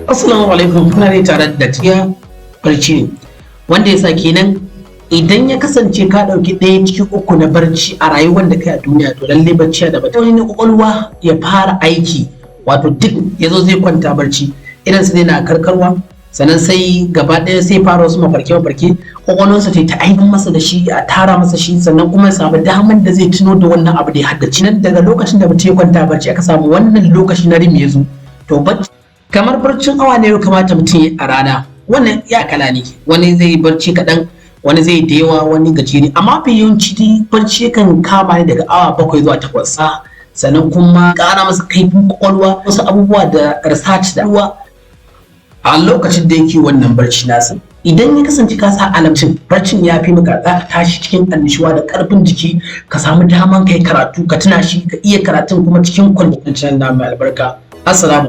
Assalamu alaikum, kuna ne tare da tiya barci ne wanda ya sa kenan idan ya kasance ka ɗauki ɗaya cikin uku na barci a rayuwar da kai a duniya to lalle barci da barci wani na kwakwalwa ya fara aiki wato duk ya zo zai kwanta barci idan su na karkarwa sannan sai gaba ɗaya sai fara wasu mafarke kwakwalwarsa ta ainihin masa da shi a tara masa shi sannan kuma ya samu daman da zai tuno da wannan abu da ya haddace nan daga lokacin da mutum ya kwanta barci aka samu wannan lokaci na rim ya zo to barci kamar barcin awa ne ya kamata mutum ya a rana wannan ya kala ne wani zai barci kaɗan wani zai da yawa wani gajeri amma fi yawanci barci kan kama ne daga awa 7 zuwa 8 sannan kuma ƙara masa kaifin kwakwalwa wasu abubuwa da research da ruwa a lokacin da yake wannan barci nasa idan ya kasance ka sa alamcin barcin ya fi maka za ka tashi cikin annishuwa da karfin jiki ka samu daman kai karatu ka tuna shi ka iya karatun kuma cikin kwanciyar na mai albarka. Assalamu